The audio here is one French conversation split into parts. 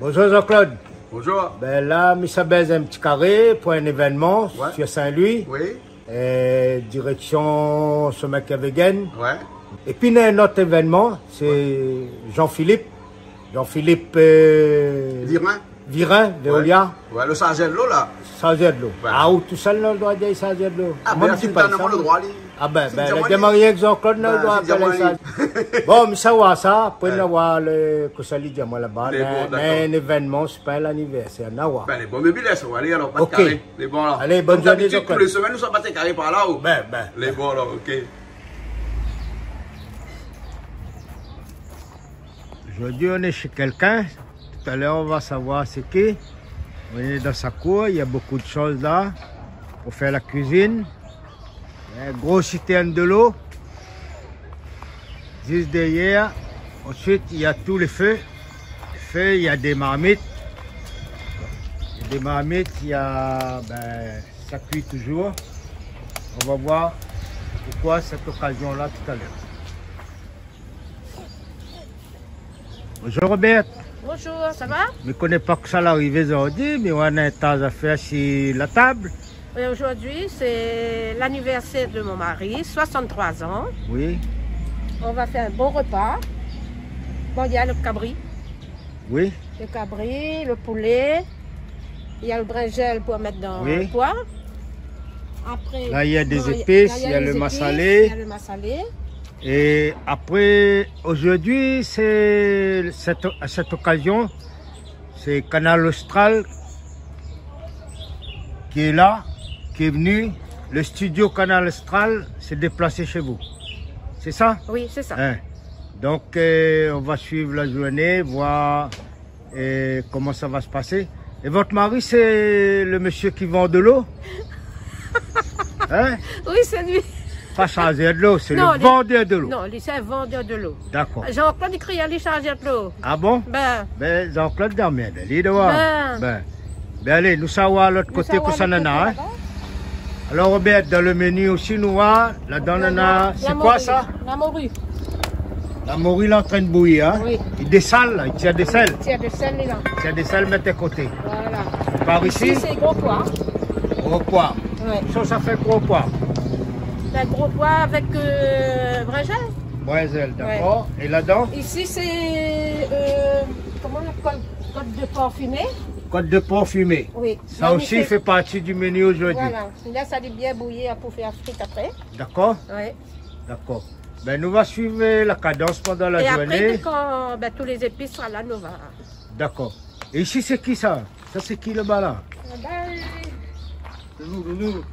Bonjour Jean-Claude. Bonjour. Ben là, Missabez un petit carré pour un événement sur Saint-Louis. Oui. Direction Sommet-Cavegen. Ouais. Et puis il y a un autre événement, c'est Jean-Philippe. Jean-Philippe Virin, Veolia. Ouais, le chargé de l'eau là. Chargé de l'eau. Ouais. Ah, ou tout seul, on le droit de dire chargé de l'eau. Ah, ben, tu n'as pas le droit. Ah ben, le démarrié avec Jean-Claude, on le droit de dire ça. Bon, mais ça va ça, après on va le Kosali Diamant là-bas. Un événement, c'est pas l'anniversaire, on va. Ben, les bons meubles, ça va aller alors, pas de carré. Les bons là. Allez, bonne journée Jean-Claude. Tous les semaines, nous sommes pas de carré par là ou? Ben. Les bons là, ok. Aujourd'hui, on est chez quelqu'un. Tout à l'heure, on va savoir c'est qui. On est dans sa cour, il y a beaucoup de choses là pour faire la cuisine. Il y a une grosse citerne de l'eau. Juste derrière. Ensuite, il y a tous les feux. Les feux, il y a des marmites. Il y a des marmites, il y a... ça cuit toujours. On va voir pourquoi cette occasion-là tout à l'heure. Bonjour Robert. Bonjour, ça va? Je ne connais pas que ça l'arrivée aujourd'hui, mais on a un tas à faire sur la table. Aujourd'hui, c'est l'anniversaire de mon mari, 63 ans. Oui. On va faire un bon repas. Bon, il y a le cabri. Oui. Le cabri, le poulet. Il y a le brinjel pour mettre dans le poêle. Après, là, il y a des épices, il y a le massalé. Il y a le massalé. Et après, aujourd'hui, c'est à cette occasion, c'est Canal Austral qui est là, qui est venu. Le studio Canal Austral s'est déplacé chez vous. C'est ça? Oui, c'est ça. Hein? Donc, on va suivre la journée, voir comment ça va se passer. Et votre mari, c'est le monsieur qui vend de l'eau? Hein? Oui, c'est lui. Pas chargeur de l'eau, c'est le vendeur de l'eau. Non, c'est un vendeur de l'eau. D'accord. Jean-Claude, il crie à lui charger de l'eau. Ah bon? Ben, Jean-Claude Darmier, il doit voir. Ben, allez, nous savons à l'autre côté que ça n'en a. Hein? Alors, Robert, dans le menu aussi, nous voyons, là-dedans, on a. C'est quoi ça? La morue. La morue, il est en train de bouillir. Hein? Oui. Il dessale, là, il tire des sels. Il tire des sels, là. Il tire des sels, mettez à côté. Voilà. Par ici? Ici, c'est gros pois. Gros pois. Oui. Ça fait gros pois. Un gros pois avec brinjel. Brinjel, d'accord. Ouais. Et là-dedans? Ici, c'est comment on appelle? Côte de porc fumé. Côte de porc fumé. Oui. Ça aussi fait partie du menu aujourd'hui. Voilà. Là, ça dit bien bouillir pour faire frite après. D'accord? Oui. D'accord. Ben, nous va suivre la cadence pendant la journée. Et après, quand tous les épices seront là, nous va. D'accord. Et ici, c'est qui ça? Ça, c'est qui le bas là? Loulou.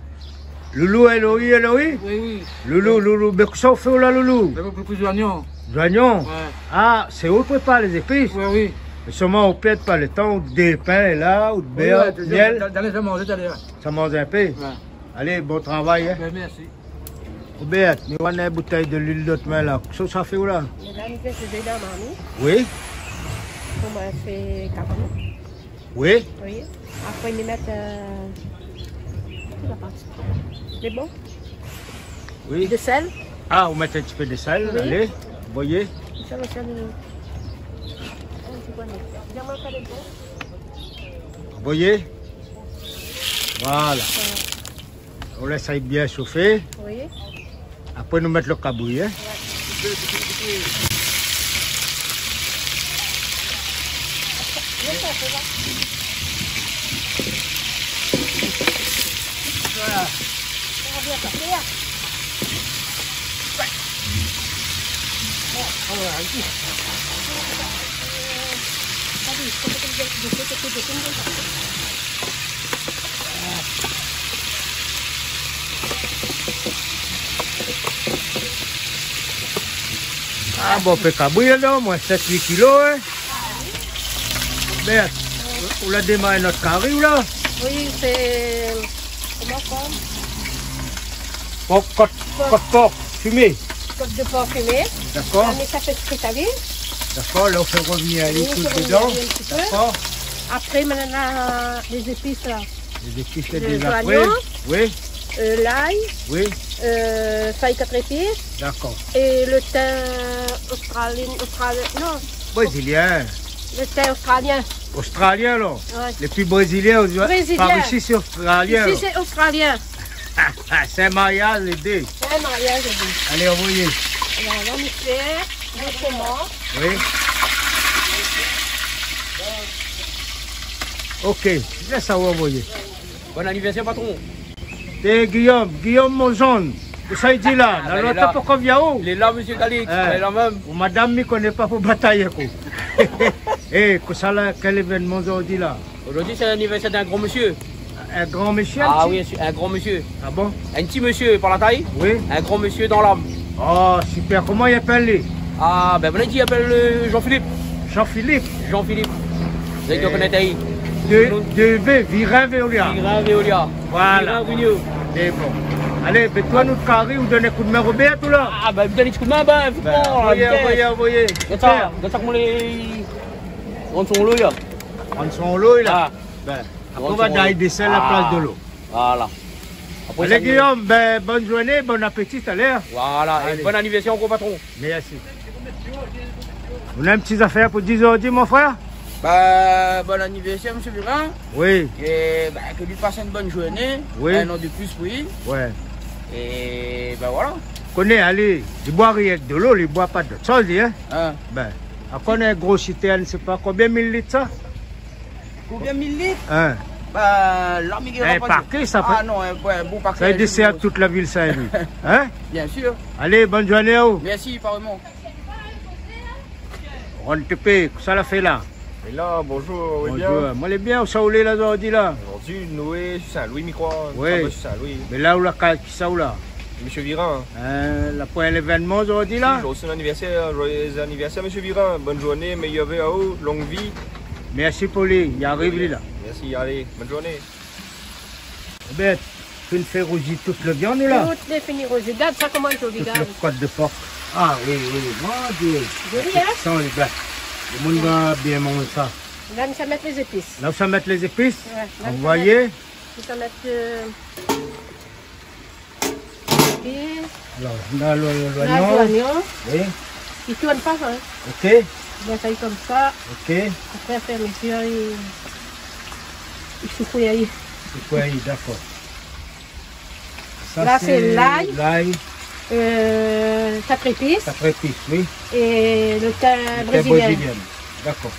Loulou, Eloï? Oui. Loulou. Mais que ça on fait là, Loulou? Plus joignons. Joignons? Ouais. Ah, c'est où on prépare les épices? Oui. Mais seulement on perd pas le temps, des pains là, ou de beurre, de miel. Ça mange, ça mange un peu? Ouais. Allez, bon travail. Hein? Merci. Robert, nous avons une bouteille de l'huile d'autre main là. Ça fait où là? Là, nous faisons déjà mamie. Oui. On m'a fait cabri. Oui. Oui. Après, nous mettons les bons? Oui. De sel. Ah, vous mettez un petit peu de sel, oui. Allez, voyez. Ça le sel. Voyez. Voilà. On laisse ça bien chauffer. Oui. Après, nous mettons le cabouille. Hein. Voilà. Ah bon, on peut cabouiller là, moins 7-8 kilos. Hein. Bien, on l'a démarré notre carré ou là? Oui, c'est... Comment Côte de porc fumé. Côte de porc fumé. D'accord. On met ça fait frite à l'huile. D'accord, là on fait revenir les trucs dedans. D'accord. Après, maintenant, les épices là. Les épices déjà prêts. Oui. L'ail. Oui. Feuille 4 épices. D'accord. Et le thym australien. Non. Brésilien. Le thé australien. Australien, là. Ouais. Les plus brésiliens, Brésilien. par ici, c'est australien. Ici, c'est australien. C'est un mariage, les deux. C'est un mariage. Allez, envoyez. Alors, on va mixer doucement. Oui. Ok, laisse ça envoyer. Bon anniversaire, patron. C'est Guillaume Monzon. Ça, il dit là. Ah, Dans l'autre, pour qu'on vienne où? Il est là, monsieur Calix. Il est là même. Madame ne me connaît pas pour batailler. Et quel événement aujourd'hui là? Aujourd'hui, c'est l'anniversaire d'un grand monsieur. Un grand monsieur? Ah oui, un grand monsieur. Ah bon? Un petit monsieur par la taille. Oui. Un grand monsieur dans l'âme. Oh, super. Comment il appelle lui? Ah, ben voilà, il appelle Jean-Philippe. Jean-Philippe? Jean-Philippe. Vous avez connaître aí. De Virin Veolia. Virin Veolia. Voilà. C'est bon. Allez, ben toi, nous, Carré, vous donnez un coup de main Robert, tout là? Ah, ben, vous donnez un coup de main, ben, envoyez. C'est ça, comment les. On sont l'eau, là. On sont l'eau, là. Ah. Ben, après, on va d'aller descendre la place de l'eau. Voilà. Après, allez, Guillaume, ben, bonne journée, bon appétit tout à l'heure. Voilà, et bon anniversaire encore, patron. Merci. On a une petite affaire pour 10 aujourd'hui, mon frère? Bah, bon anniversaire, monsieur Virin. Oui. Et bah, que lui passe une bonne journée. Oui. Un an de plus pour lui. Ouais. Et bah voilà. Connais, allez, il boit rien que de l'eau, il ne boit pas d'autre chose, hein? Hein? Ben, on a un gros citerne, je ne sais pas combien de millilitres ça? Combien de millilitres? Hein? Bah, l'armée Un paquet, ça fait. Ah non, un bon paquet. Ça dessert toute la ville Saint-Louis. Hein? Bien sûr. Allez, bonne journée à vous. Merci, apparemment. On te paye, ça l'a fait là. Et là, bonjour, oui bien. Bonjour. Moi, les bien, où ça où là aujourd'hui là? Aujourd'hui, Noé, Saint-Louis, je crois. Oui. Saint-Louis. Mais là où la qui ça où là? Monsieur Virin. La point l'événement aujourd'hui là? Joyeux anniversaire, joyeux anniversaire, monsieur Virin. Bonne journée, meilleure vie à vous, longue vie. Merci pour lui, il arrive lui là. Merci, allez, bonne journée. Eh bien, tu ne fais rougir toute le viande là? Toutes les finis roses. Regarde ça comment je Toute regarde. le côte de porc. Ah oui, mon Dieu. Joli, hein? Sans les gars. Le monde va bien manger ça. Là, nous allons mettre les épices. Là, vous mettre les épices. Ouais, là, Vous voyez? Nous allons mettre l'épice. Alors, on a Là, l'oignon. l'oignon. Oui. Il ne tourne pas, hein. Ok. Il va faire comme ça. Ok. Après, faire mes yeux, il souffle ahí. C'est quoi, d'accord. Ça, Là, c'est l'ail. L'ail. 4 épices. 4 épices, oui. Et le thym Le thym brésilien. brésilien. D'accord.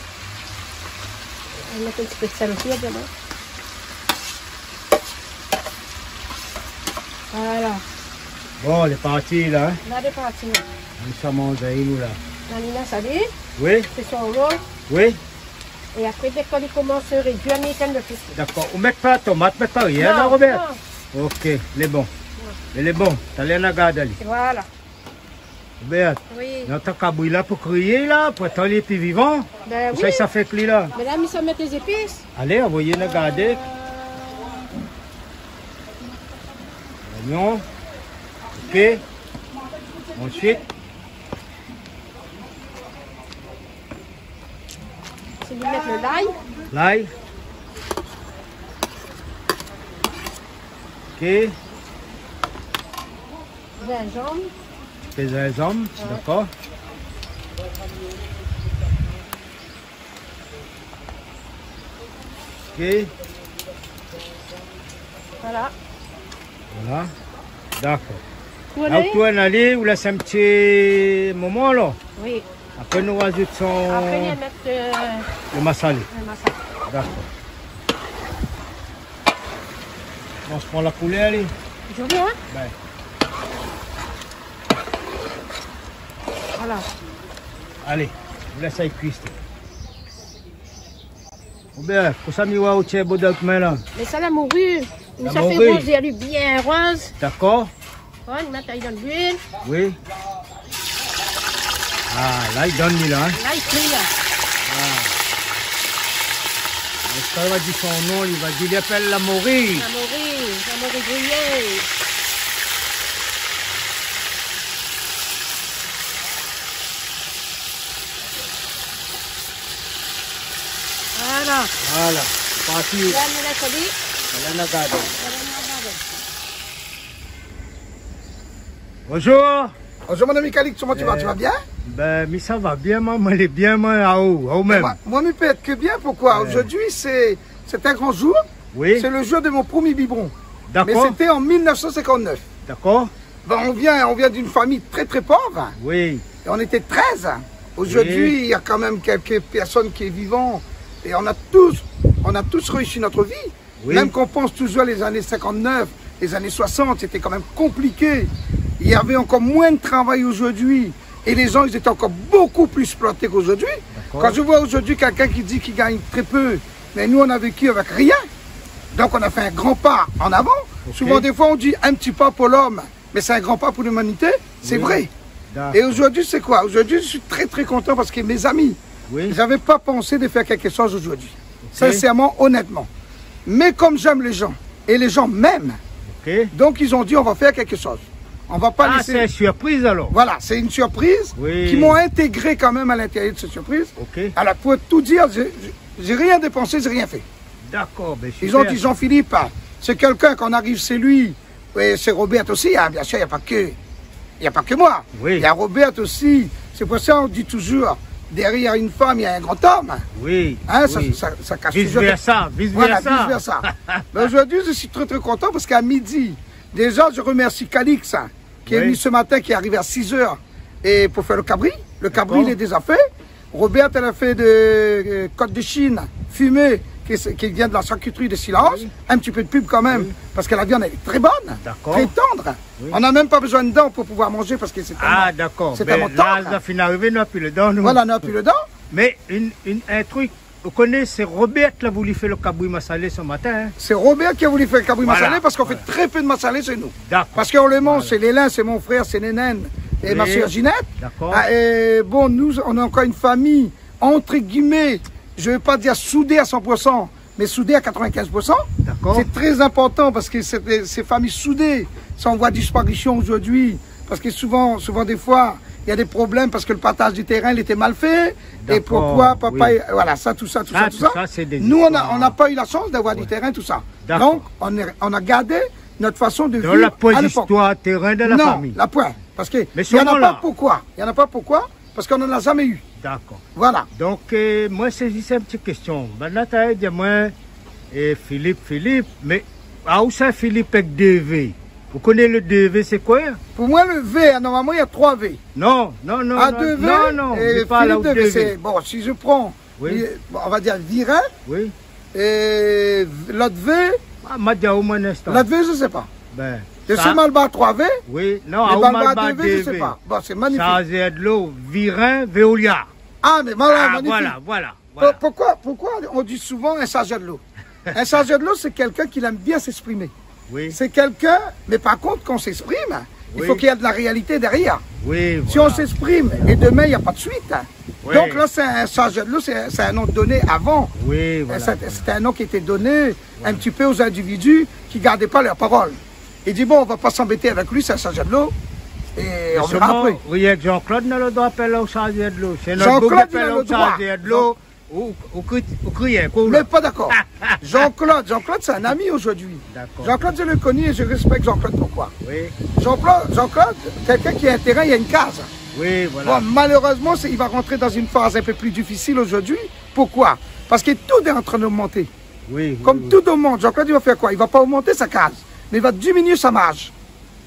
On va mettre un petit peu de sel aussi, évidemment. Voilà. Bon, les parties là. Hein. Là, les parties. Nous sommes en nous là. La ligne salée, Oui. c'est son rôle. Oui. Et après, dès qu'on commence à réduire, on met le plus. D'accord. On ne met pas de tomate, on ne met pas rien, non, Robert? Non. Ok, il est bon. Il est bon. T'as l'air à garder. Voilà. Robert, Oui. on t'a cabouille là pour crier là, pour être les plus vivants. Ben oui. Ça fait que là. Mais là, nous sommes mettre les épices. Allez, envoyez la garder. L'oignon. Ok. Ensuite. C'est lui mettre le l'ail. L'ail. Ok. Gingembre. Les gingembre, d'accord. Ok. Voilà. Voilà. D'accord. Tournez. Alors, toi, on allait, vous laissez un petit moment là. Oui. Après, nous rajoutons Après, on va mettre le masala. le masala. D'accord. On se prend la coulée, allez. Joli, hein? Ben. Voilà. Allez, vous laissez cuire. Ou bien, pour ça, nous avons un peu de là. Mais ça, la morue. La Ça fait morue. rose, elle est bien rose. D'accord? On met dans l'huile. Oui. Ah, là, il donne là. Hein. Là, il cuit. Quand il va dire son nom, il va dire, il appelle la morue. La morue grillée. Voilà. Voilà, c'est parti. Là, on met la colis. Là, on a gardé. Bonjour. Bonjour mon ami Calix, comment tu vas? Tu vas bien? Ben, mais ça va bien, maman, elle est bien, moi, à haut même. Moi, je peux être que bien, pourquoi? Aujourd'hui, c'est un grand jour. Oui. C'est le jour de mon premier biberon. Mais D'accord. c'était en 1959. D'accord. Ben, on vient d'une famille très très pauvre. Oui. Et on était 13. Aujourd'hui, Oui. il y a quand même quelques personnes qui vivent. Et on a tous réussi notre vie. Oui. Même qu'on pense toujours à les années 59, les années 60, c'était quand même compliqué. Il y avait encore moins de travail aujourd'hui. Et les gens, ils étaient encore beaucoup plus exploités qu'aujourd'hui. Quand je vois aujourd'hui quelqu'un qui dit qu'il gagne très peu, mais nous, on a vécu avec rien. Donc, on a fait un grand pas en avant. Okay. Souvent, des fois, on dit un petit pas pour l'homme, mais c'est un grand pas pour l'humanité. C'est vrai. Et aujourd'hui, c'est quoi? Aujourd'hui, je suis très, très content parce que mes amis, ils n'avaient pas pensé de faire quelque chose aujourd'hui. Sincèrement, honnêtement. Mais comme j'aime les gens, et les gens m'aiment, donc ils ont dit, on va faire quelque chose. On va pas laisser... c'est une surprise alors? Voilà, c'est une surprise qui m'ont intégré quand même à l'intérieur de cette surprise. Alors, pour tout dire, j'ai rien dépensé, j'ai rien fait. D'accord, ben ils ont dit, Jean-Philippe, c'est quelqu'un, quand on arrive, c'est lui. Oui, c'est Robert aussi, hein, bien sûr, il n'y a pas que moi. Il y a Robert aussi. C'est pour ça qu'on dit toujours, derrière une femme, il y a un grand homme. Oui. Hein, ça cache toujours... Vice-versa, Voilà, vice-versa. Mais aujourd'hui, je suis très, très content parce qu'à midi, déjà, je remercie Calix, qui est venu ce matin, qui est arrivé à 6 h et pour faire le cabri. Le cabri, il est déjà fait. Robert, elle a fait de côte de Chine fumée, qui vient de la charcuterie de Silence. Un petit peu de pub quand même, parce que la viande elle est très bonne, très tendre. On n'a même pas besoin de dents pour pouvoir manger, parce que c'est tellement, d'accord. C'est tellement tendre. Là, on n'a plus le dents. Voilà, on n'a plus le dents. Mais un truc, vous connaissez, c'est Robert qui a voulu faire le cabri massalé ce matin. Hein? C'est Robert qui a voulu faire le cabri massalé, parce qu'on fait très peu de massalé chez nous. Parce qu'on le mange, c'est Lélin, c'est mon frère, c'est Nénène et ma soeur Ginette. Et bon, nous, on a encore une famille, entre guillemets, je ne vais pas dire soudée à 100%, mais soudée à 95%. C'est très important parce que ces familles soudées, ça on voit disparition aujourd'hui. Parce que souvent des fois, il y a des problèmes parce que le partage du terrain, il était mal fait. Et pourquoi papa, voilà, tout ça. Nous, on n'a pas eu la chance d'avoir du terrain, tout ça. Donc, on a gardé notre façon de vivre. Dans la position terrain de la famille. Non, la pointe. Parce qu'il n'y en a pas pourquoi. Il n'y en a pas pourquoi. Parce qu'on n'en a jamais eu. D'accord. Voilà. Donc, moi, c'est juste une petite question. Maintenant, tu as dit, moi, Philippe, mais où ça, Philippe avec 2 V? Vous connaissez le 2 V, c'est quoi? Pour moi, le V, normalement, il y a 3 V. Non. 2 V. Non. Et pas Philippe 2 V, c'est... Bon, si je prends, on va dire Virin. Oui. Et l'autre V. L'autre V, je ne sais pas. Ben. Je sais Malba 3V. Oui, non, à Malba 2V, je ne sais pas. Bon, c'est magnifique. Ça, c'est de l'eau, Virin, Veolia. Ah, mais magnifique. Voilà. Pourquoi on dit souvent un chargeur de l'eau? Un chargeur de l'eau, c'est quelqu'un qui aime bien s'exprimer. Oui. C'est quelqu'un, mais par contre, quand on s'exprime, il faut qu'il y ait de la réalité derrière. Oui, si on s'exprime et demain, il n'y a pas de suite. Donc là, c'est un chargeur de l'eau, c'est un nom donné avant. Oui, voilà. C'était un nom qui était donné un petit peu aux individus qui ne gardaient pas leur parole. Il dit, bon, on ne va pas s'embêter avec lui, c'est un chargeur de l'eau. Et on verra après. Oui, Jean-Claude n'a le droit d'appeler au chargeur de l'eau. C'est notre Jean-Claude qui a le droit. De l'eau. Mais pas d'accord. Jean-Claude, c'est un ami aujourd'hui. Jean-Claude, je le connais et je respecte Jean-Claude. Pourquoi? Jean-Claude, quelqu'un qui a un terrain, il y a une case. Oui, voilà. Bon, malheureusement, il va rentrer dans une phase un peu plus difficile aujourd'hui. Pourquoi? Parce que tout est en train d'augmenter. Comme tout augmente, Jean-Claude, il va faire quoi? Il ne va pas augmenter sa case, mais il va diminuer sa marge.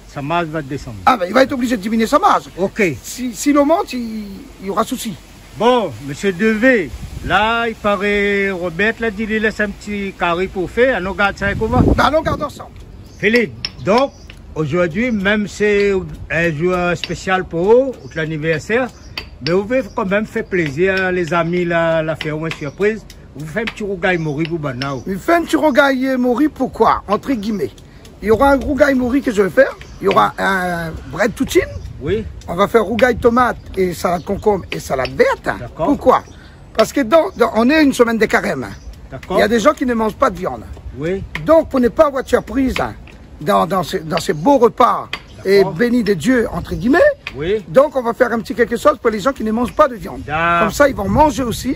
Sa marge va descendre. Ah ben, il va être obligé de diminuer sa marge. Ok. S'il augmente, il y aura souci. Bon, monsieur Devé, là, il paraît, Robert l'a dit, il laisse un petit carré pour faire. On garde ça avec vous? On garde ensemble. Philippe, donc, aujourd'hui, même c'est un jour spécial pour vous, l'anniversaire, mais vous pouvez quand même faire plaisir, les amis, la faire une surprise. Vous faites un petit rougaille mori pour Banao. Vous faites un petit rougaille mori, pourquoi? Entre guillemets. Il y aura un rougaille mori que je vais faire. Il y aura un bread toutine. Oui. On va faire rougaille tomate et salade concombre et salade verte. Pourquoi? Parce que on est une semaine de carême. Il y a des gens qui ne mangent pas de viande. Oui. Donc, pour ne pas avoir de surprise dans ces beaux repas et bénis de Dieu, entre guillemets, donc on va faire un petit quelque chose pour les gens qui ne mangent pas de viande. Comme ça, ils vont manger aussi.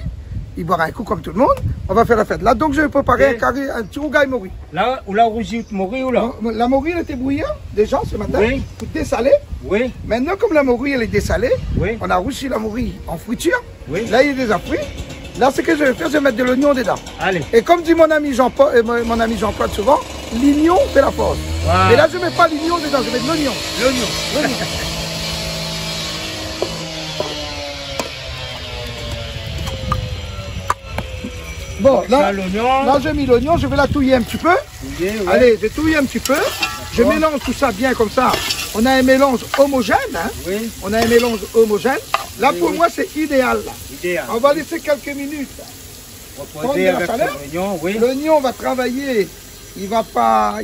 il boira un coup comme tout le monde. On va faire la fête. Là, donc, je vais préparer un petit rougail mori. Là, où la rougie mori ou là? La mori, elle était bouillie déjà ce matin. Oui. Dessalée. Oui. Maintenant, comme la mori, elle est dessalée, oui. On a roussi la mori en friture. Oui. Là, il est déjà frit. Là, ce que je vais faire, je vais mettre de l'oignon dedans. Allez. Et comme dit mon ami Jean-Paul, souvent, l'oignon fait la force. Wow. Mais là, je ne mets pas l'oignon dedans, je mets de l'oignon. L'oignon. Bon, là j'ai mis l'oignon, je vais la touiller un petit peu. Ouais. Allez, je touille un petit peu. Je mélange tout ça bien comme ça. On a un mélange homogène. Hein. Oui. On a un mélange homogène. Là, pour moi, c'est idéal. Idéal. On va laisser quelques minutes. L'oignon va travailler. Il va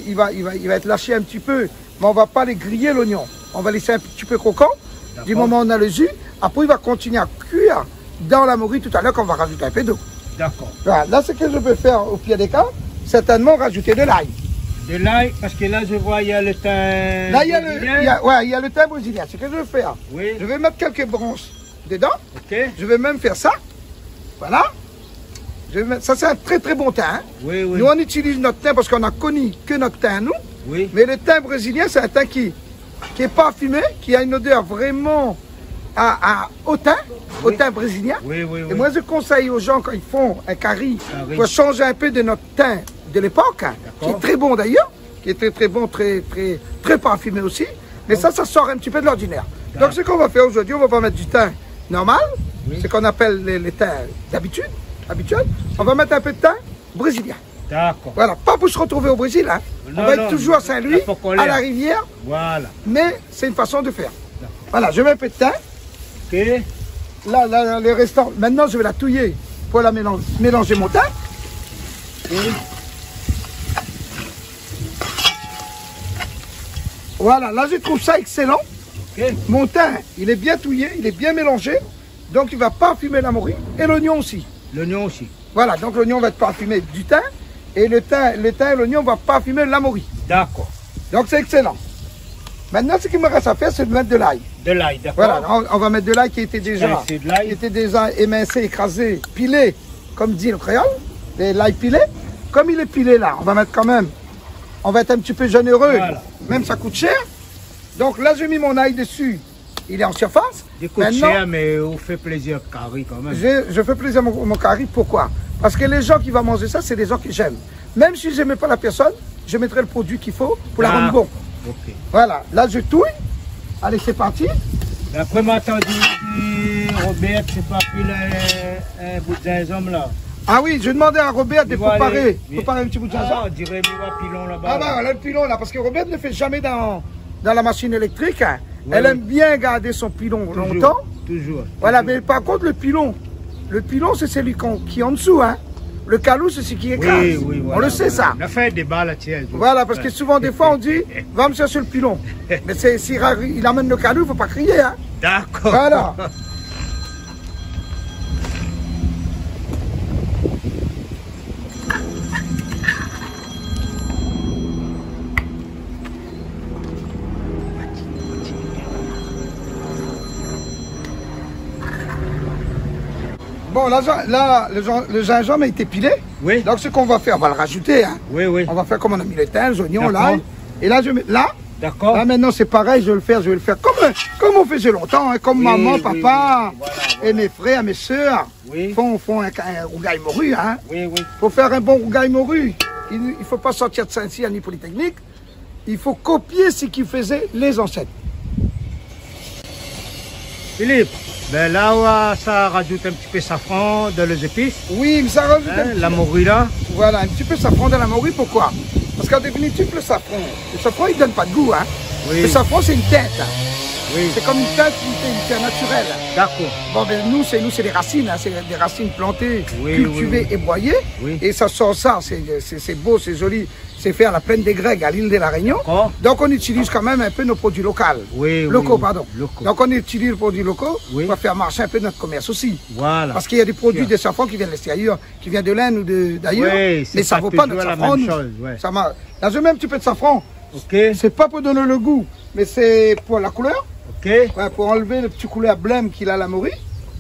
être lâché un petit peu. Mais on ne va pas les griller, l'oignon. On va laisser un petit peu croquant. Du moment où on a le jus. Après, il va continuer à cuire dans la morue tout à l'heure, qu'on va rajouter un peu d'eau. D'accord. Voilà. Là, ce que je peux faire au pied des cas, certainement rajouter de l'ail. De l'ail, parce que là, je vois, il y a le thym. Là, il y a le thym brésilien. Ce que je vais faire, je vais mettre quelques branches dedans. Okay. Je vais même faire ça. Voilà. Ça, c'est un très très bon thym. Hein. Oui, oui. Nous, on utilise notre thym parce qu'on a connu que notre thym, nous. Oui. Mais le thym brésilien, c'est un thym qui n'est pas parfumé, qui a une odeur vraiment au thym brésilien. Oui, oui, oui. Et moi, je conseille aux gens, quand ils font un curry, pour changer un peu de notre thym de l'époque, hein, qui est très bon d'ailleurs, qui est très bon, très parfumé aussi. Mais ça sort un petit peu de l'ordinaire. Donc, ce qu'on va faire aujourd'hui, on va pas mettre du thym normal, ce qu'on appelle les thym d'habitude, habituel. On va mettre un peu de thym brésilien. D'accord. Voilà, pas pour se retrouver au Brésil. Hein. On va être toujours à Saint-Louis, à la rivière. Voilà. Mais c'est une façon de faire. Voilà, je mets un peu de thym. Ok. Là, les restants. Maintenant, je vais la touiller pour la mélanger mon thym. Okay. Voilà, là, je trouve ça excellent. Okay. Mon thym, il est bien touillé, il est bien mélangé. Donc, il va parfumer la morue et l'oignon aussi. L'oignon aussi. Voilà, donc l'oignon va être parfumé du thym. Et le thym et l'oignon va parfumer la morue. D'accord. Donc, c'est excellent. Maintenant, ce qu'il me reste à faire, c'est de mettre de l'ail. De l'ail, d'accord. Voilà, on va mettre de l'ail qui était déjà émincé, écrasé, pilé, comme dit le créole. L'ail pilé. Comme il est pilé là, on va mettre quand même, on va être un petit peu généreux. Voilà. Même ça coûte cher. Donc là, j'ai mis mon ail dessus. Il est en surface. Il coûte cher, mais on fait plaisir au curry quand même. Je fais plaisir mon curry. Pourquoi? Parce que les gens qui vont manger ça, c'est des gens que j'aime. Même si je n'aimais pas la personne, je mettrai le produit qu'il faut pour la rendre bon. Okay. Voilà, là je touille. Allez, c'est parti. Après, m'attends dit Robert, c'est pas plus un bout de gingembre là. Ah oui, je demandais à Robert de préparer un petit bout de gingembre. Ah, on dirait le pilon là-bas. Ah bah, là, le pilon là, parce que Robert ne le fait jamais dans la machine électrique. Hein. Oui. Elle aime bien garder son pilon longtemps. Toujours. Voilà, mais par contre, le pilon, c'est celui qui est en dessous. Hein. Le calou, c'est ce qui écrase. Oui, oui, voilà, on le sait, ça. On a fait des balles à tienne. Voilà, parce que souvent, des fois, on dit, va me chercher le pilon. Mais s'il amène le calou, il ne faut pas crier. Hein. D'accord. Voilà. Bon, là, le gingembre a été pilé. Oui. Donc, ce qu'on va faire, on va le rajouter. Hein. Oui, oui. On va faire comme on a mis les thym, les oignons, l'ail. Et là, je mets là. D'accord. Là, maintenant, c'est pareil, je vais le faire comme on faisait longtemps. Hein, comme maman, papa, et mes frères, mes soeurs font un rougail morue. Hein. Oui, oui. Pour faire un bon rougail morue, il ne faut pas sortir de Saint-Cyr ni Polytechnique. Il faut copier ce qu'ils faisaient les ancêtres. Philippe, ben là, ça rajoute un petit peu de safran dans les épices. Oui, mais ça rajoute un petit la morue là. Voilà, un petit peu de safran dans la morue, pourquoi? Parce qu'en définitive, le safran, il ne donne pas de goût. Hein. Oui. Le safran, c'est une teinte. Oui. C'est comme une teinte naturelle. D'accord. Bon, ben, nous, c'est des racines, hein. C'est des racines plantées, cultivées et broyées. Oui. Et ça sort ça, c'est beau, c'est joli. C'est fait à la plaine des Grecs, à l'île de la Réunion. Donc on utilise quand même un peu nos produits locaux. Locaux. Donc on utilise les produits locaux pour faire marcher un peu notre commerce aussi. Voilà. Parce qu'il y a des produits de safran qui viennent de l'extérieur, qui viennent de l'Inde ou d'ailleurs. Mais ça ne vaut pas notre safran. Là, je mets un petit peu de safran. Okay. C'est pas pour donner le goût, mais c'est pour la couleur. Okay. Ouais, pour enlever le petit couleur blême qu'il a la morue.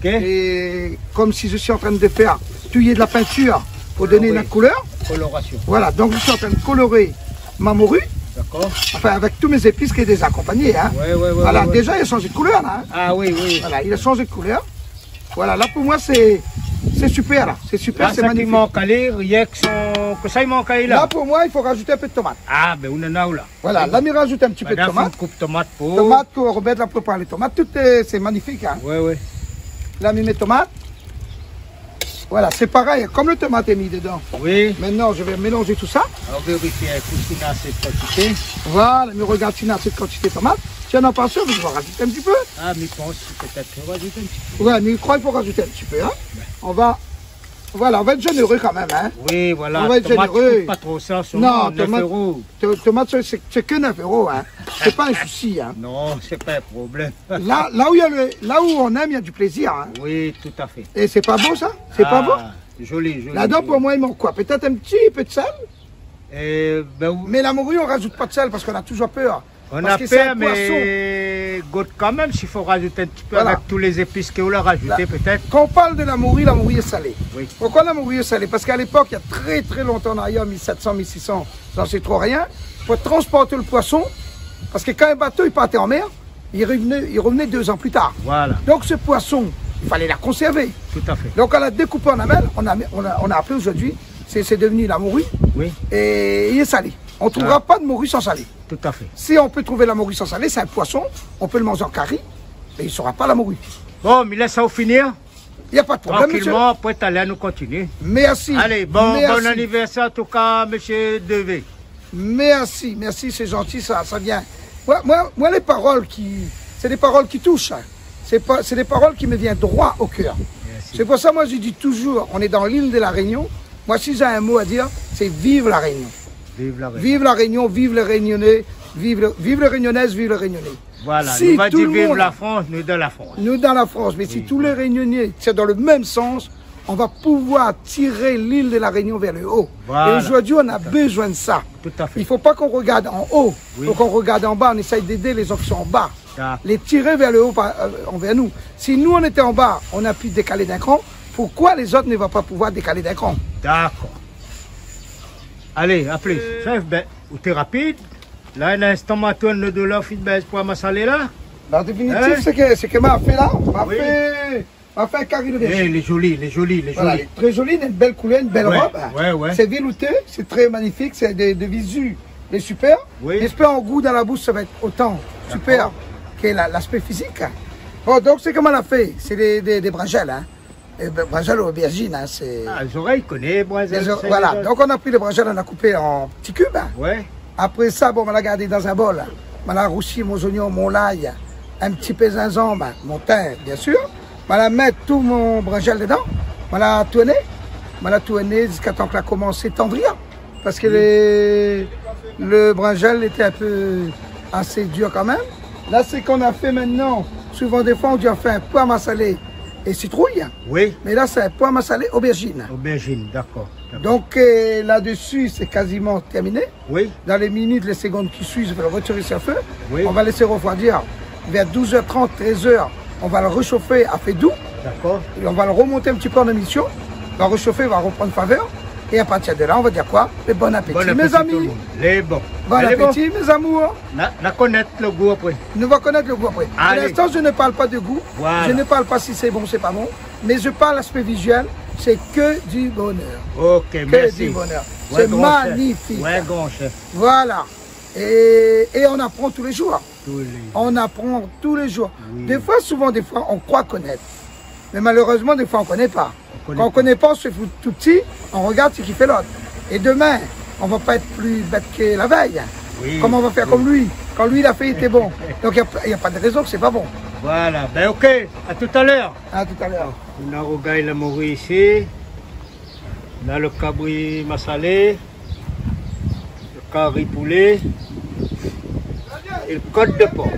Et comme si je suis en train de faire tuer de la peinture pour donner une couleur. Coloration. Voilà, donc je suis en train de colorer ma morue. D'accord. Enfin, avec tous mes épices qui est des accompagnés. Hein. Voilà, déjà il a changé de couleur là. Hein. Ah oui, oui. Voilà, il a changé de couleur. Voilà, là pour moi c'est super là. C'est super, c'est magnifique. Il manque à lire, rien que ça il manque à lire là. Là pour moi il faut rajouter un peu de tomate. Ah ben on en a là. Voilà, là il rajoute un petit peu de tomate. Une coupe tomate pour. Tomate pour remettre la préparer les tomates. Tout c'est magnifique. Hein. Oui, oui. Là il met tomate. Voilà, c'est pareil, comme le tomate est mis dedans. Oui. Maintenant, je vais mélanger tout ça. On vérifie qu'il a cette quantité. Voilà, mais regarde s'il a cette quantité de tomates. Si on n'en pas sûr, je vais rajouter un petit peu. Ah, mais je pense peut-être qu'il faut rajouter un petit peu. Ouais, mais je crois qu'il faut rajouter un petit peu. Hein. Ouais. On va être généreux quand même. Hein. Oui, voilà. On va être généreux. Pas trop ça, non, 9 euros. Tomate, c'est que 9 euros. Hein. C'est pas un souci. Hein. Non, c'est pas un problème. Là où on aime, il y a du plaisir. Hein. Oui, tout à fait. Et c'est pas beau ça? C'est pas beau? Joli, joli. Là-dedans, pour moi, il manque quoi? Peut-être un petit peu de sel? Mais la morue, on ne rajoute pas de sel parce qu'on a toujours peur. On a peur, mais goûte quand même s'il faut rajouter un petit peu avec tous les épices qu'on a rajouté peut-être. Quand on parle de la morue est salée. Oui. Pourquoi la morue est salée? Parce qu'à l'époque, il y a très très longtemps en arrière, 1700, 1600, j'en sais trop rien, pour transporter le poisson, parce que quand un bateau il partait en mer, il revenait 2 ans plus tard. Voilà. Donc ce poisson, il fallait la conserver. Tout à fait. Donc on l'a découpé en lamelles, on a appelé aujourd'hui, c'est devenu la morue, oui. Et il est salé. On ne trouvera pas de morue sans salé. Tout à fait. Si on peut trouver la morue sans salé, c'est un poisson, on peut le manger en curry, mais il ne sera pas la morue. Bon, mais laisse ça au finir. Il n'y a pas de problème, tranquillement, après t'allais à nous continuer. Merci. Allez, bon anniversaire en tout cas, monsieur Devé. Merci, c'est gentil, ça vient. Moi, les paroles c'est des paroles qui touchent. Hein. C'est des paroles qui me viennent droit au cœur. C'est pour ça, moi, je dis toujours, on est dans l'île de la Réunion. Moi, si j'ai un mot à dire, c'est vive la Réunion. Vive la Réunion. Vive la Réunion, vive les Réunionnais, vive les Réunionnaises, vive les Réunionnais. Voilà, si nous va dire vive la France, nous dans la France. Nous dans la France, mais oui, si tous les Réunionnais, c'est dans le même sens, on va pouvoir tirer l'île de la Réunion vers le haut. Voilà. Et aujourd'hui, on a besoin de ça. Tout à fait. Il ne faut pas qu'on regarde en haut, il faut qu'on regarde en bas, on essaye d'aider les gens qui sont en bas. Les tirer vers le haut, envers nous. Si nous, on était en bas, on a pu décaler d'un cran, pourquoi les autres ne vont pas pouvoir décaler d'un cran? D'accord. Allez, à plus. Chef, ou t'es rapide. Là, un instant, ma tourne de l'offre pour ma salée là. En définitive, c'est que m'a fait là. M'a fait un carré de déchets. Les jolis. Voilà, elle est très jolie, une belle couleur, une belle robe. Ouais. C'est velouté, c'est très magnifique, c'est de visu, c'est super. J'espère en goût dans la bouche, ça va être autant super que l'aspect physique. Bon, donc c'est comment elle a fait. C'est des brinjelles, hein. Brinjelles aux aubergines, hein, c'est... Ah, les oreilles, connais, brinjelles. Voilà, donc on a pris les brinjelles, on a coupé en petits cubes. Hein. Ouais. Après ça, bon, on l'a gardé dans un bol. On a roussi mon oignon, mon l'ail, un petit peu de gingembre, mon thym, bien sûr. On va mettre tout mon brinjelle dedans. On l'a tourné jusqu'à temps que ça commence à tendrir. Parce que le brinjelle était un peu assez dur quand même. Là, c'est qu'on a fait maintenant. Souvent, des fois, on dit on fait un poivre à salé et citrouille. Oui. Mais là, c'est un poivre à salé aubergine. Aubergine, d'accord. Donc là-dessus, c'est quasiment terminé. Oui. Dans les minutes, les secondes qui suivent, je vais le retirer sur le feu. Oui. On va laisser refroidir vers 12h30, 13h. On va le réchauffer à feu doux. D'accord. On va le remonter un petit peu en émission. On va réchauffer, on va reprendre faveur. Et à partir de là, on va dire quoi? Le bon appétit, mes amis. Les bons. Bon appétit, mes amours. On connaître le goût après. Nous va connaître le goût après. Pour l'instant, je ne parle pas de goût. Voilà. Je ne parle pas si c'est bon, c'est pas bon. Mais je parle l'aspect visuel. C'est que du bonheur. Ok, merci. Que du bonheur. C'est magnifique. Ouais, grand chef. Voilà. Et on apprend tous les jours. On apprend tous les jours. Oui. Des fois, on croit connaître. Mais malheureusement, des fois, on ne connaît pas. Quand on ne connaît pas, on se fout tout petit, on regarde ce qui fait l'autre. Et demain, on ne va pas être plus bête que la veille. Oui. Comment on va faire comme lui? Quand lui, il a fait, il était bon. Donc, il n'y a pas de raison que ce n'est pas bon. Voilà. Ben, ok. À tout à l'heure. À tout à l'heure. On a Rogaï la morue ici. On a le cabri massalé. Le curry poulet. Et le côte de porc.